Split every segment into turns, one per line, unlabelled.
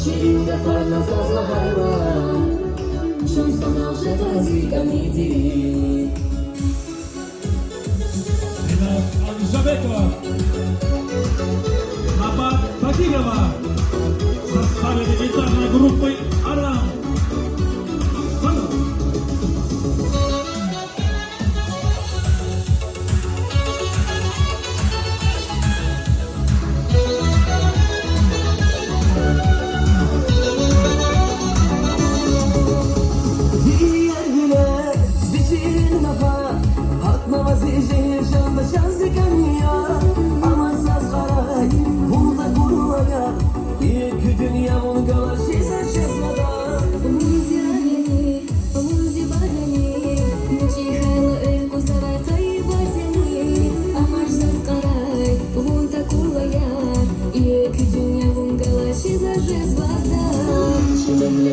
Ширинга фарна зазла хайван Чун санал же тазика миди
Dengan Elizabeth Abad Bagigama Sasabi di kita na grupo Aram Sana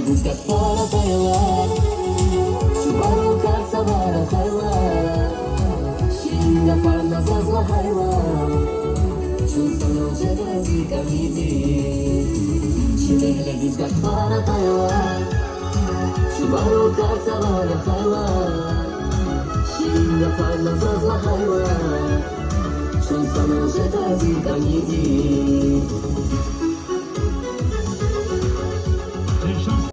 Buscat fora Thailand Subaru Katsavara Thailand Shiringa farna zazla hayvan Chun sanal je тазика midi Shiringa buscat fora Thailand Subaru Katsavara Thailand Shiringa farna zazla hayvan Chun sanal je тазика midi